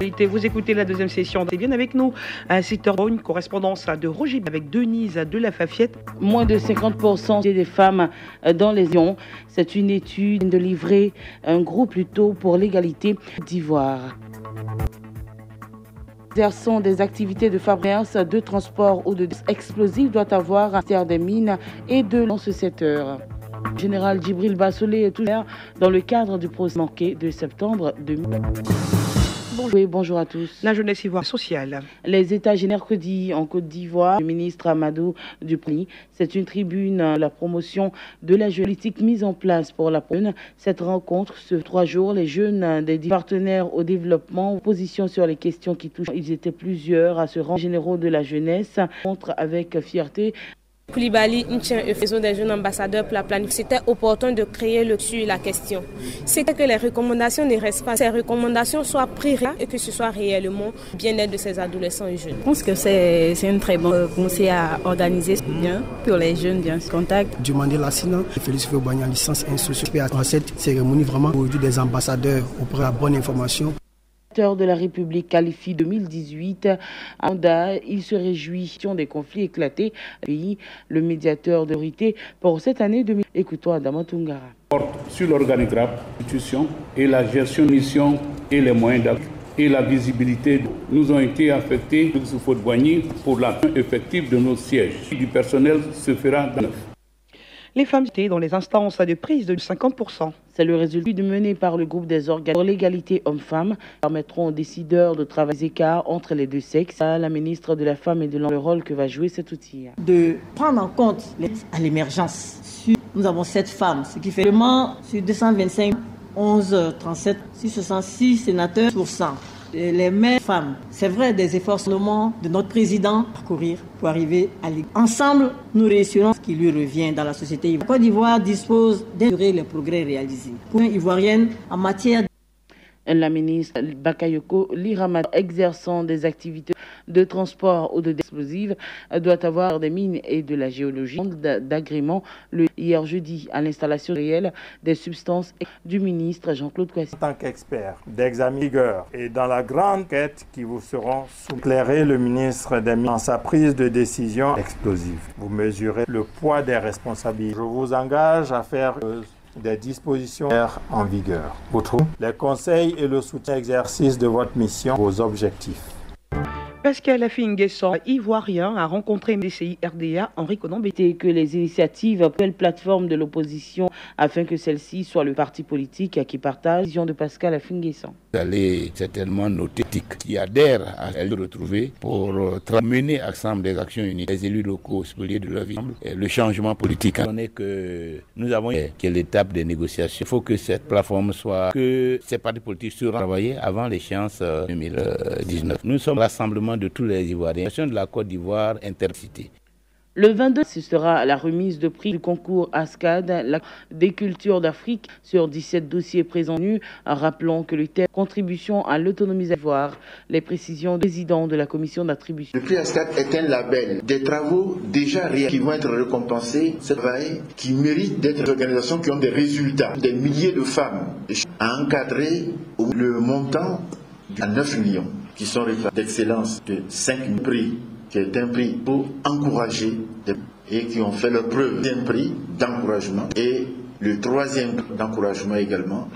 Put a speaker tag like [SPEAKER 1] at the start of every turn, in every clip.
[SPEAKER 1] l'actualité. Vous écoutez la deuxième session. Et bien avec nous à 7h, une correspondance de Roger avec Denise de la Fafiette.
[SPEAKER 2] Moins de 50% des femmes dans les lions. C'est une étude de livrer un groupe plutôt pour l'égalité d'Ivoire. Exerçant des activités de fabrication, de transport ou d'explosifs doit avoir un ministère des Mines et de dans ce secteur. Général Djibril Bassolé est toujours dans le cadre du procès manqué de septembre 2000. Bonjour à tous.
[SPEAKER 1] La jeunesse ivoire sociale.
[SPEAKER 2] Les États généraux mercredi en Côte d'Ivoire, le ministre Amadou Dupli. C'est une tribune, la promotion de la politique mise en place pour la prune. Cette rencontre, ce 3 jours, les jeunes des partenaires au développement, position sur les questions qui touchent. Ils étaient plusieurs à ce rang généraux de la jeunesse, montre avec fierté.
[SPEAKER 3] Koulibaly, Réseau des jeunes ambassadeurs pour la planification. C'était opportun de créer sur la question. C'est que les recommandations ne restent pas. Ces recommandations soient prises et que ce soit réellement le bien-être de ces adolescents et jeunes.
[SPEAKER 4] Je pense que c'est une très bonne conseil à organiser bien pour les jeunes, bien ce contact.
[SPEAKER 5] Demander la SINA, Félix Fébouagnan, licence et société à cette cérémonie vraiment aujourd'hui des ambassadeurs auprès de la bonne information.
[SPEAKER 2] De la République qualifie 2018 à Onda, il se réjouit des conflits éclatés pays, le médiateur d'autorité pour cette année 2000. Écoutons Adama Tungara.
[SPEAKER 6] Sur l'organigramme, l'institution et la gestion de mission et les moyens d'action et la visibilité nous ont été affectés sous faute Boigny pour la fin effective de nos sièges. Du personnel se fera dans
[SPEAKER 1] les femmes étaient dans les instances de prise de 50%.
[SPEAKER 2] C'est le résultat mené par le groupe des organes pour l'égalité hommes-femmes permettront aux décideurs de travailler écart entre les deux sexes. La ministre de la Femme et de le rôle que va jouer cet outil.
[SPEAKER 7] De prendre en compte à l'émergence. Nous avons 7 femmes, ce qui fait vraiment sur 225, 11, 37, 666 sénateurs sur 100. Les mêmes femmes, c'est vrai, des efforts de notre président à courir pour arriver à l'égalité. Ensemble, nous réussirons ce qui lui revient dans la société. La Côte d'Ivoire dispose d'assurer les progrès réalisés. Pour une Ivoirienne, en matière
[SPEAKER 2] la ministre Bakayoko Liramad, exerçant des activités de transport ou d'explosifs, doit avoir des mines et de la géologie d'agrément hier jeudi à l'installation réelle des substances du ministre Jean-Claude Kouassi.
[SPEAKER 8] En tant qu'expert d'examen rigueur et dans la grande quête qui vous seront souclairer le ministre des Mines dans sa prise de décision explosive. Vous mesurez le poids des responsabilités. Je vous engage à faire des dispositions en vigueur. Les conseils et le soutien exercice de votre mission, vos objectifs.
[SPEAKER 1] Pascal Afinguesson, ivoirien, a rencontré MDCI RDA Henri Conan-Bété.
[SPEAKER 2] Que les initiatives appellent plateforme de l'opposition afin que celle-ci soit le parti politique qui partage la vision de Pascal Afinguesson.
[SPEAKER 9] Vous allez certainement noter qui adhèrent à elle retrouver pour mener ensemble des actions unies. Les élus locaux spoliés de leur vie, le changement politique. On est que nous avons quelle l'étape des négociations. Il faut que cette plateforme soit, que ces partis politiques seront travaillés avant l'échéance 2019. Nous sommes rassemblement de tous les Ivoiriens. La de la Côte d'Ivoire intercité.
[SPEAKER 2] Le 22, ce sera la remise de prix du concours ASCAD des cultures d'Afrique sur 17 dossiers présentés. Rappelons que le thème contribution à l'autonomie d'Ivoire, les précisions du président de la commission d'attribution.
[SPEAKER 10] Le prix ASCAD est un label des travaux déjà réalisés qui vont être récompensés. Ce travail qui mérite d'être des organisations qui ont des résultats. Des milliers de femmes à encadrer le montant à 9 millions qui sont d'excellence de 5 prix, qui est un prix pour encourager et qui ont fait leur preuve d'un prix d'encouragement et le 3e d'encouragement également.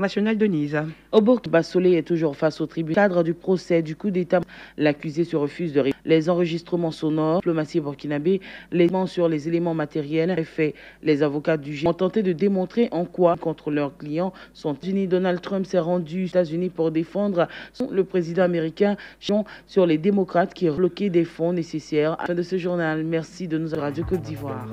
[SPEAKER 1] National Denise.
[SPEAKER 2] Obork Bassolé est toujours face au tribunal. Cadre du procès du coup d'État, l'accusé se refuse de les enregistrements sonores, diplomatie burkinabé, les éléments sur les éléments matériels. En effet, les avocats du juge ont tenté de démontrer en quoi contre leurs clients sont unis. Donald Trump s'est rendu aux États-Unis pour défendre le président américain sur les démocrates qui ont bloqué des fonds nécessaires. À la fin de ce journal, merci de nous avoir Radio Côte d'Ivoire.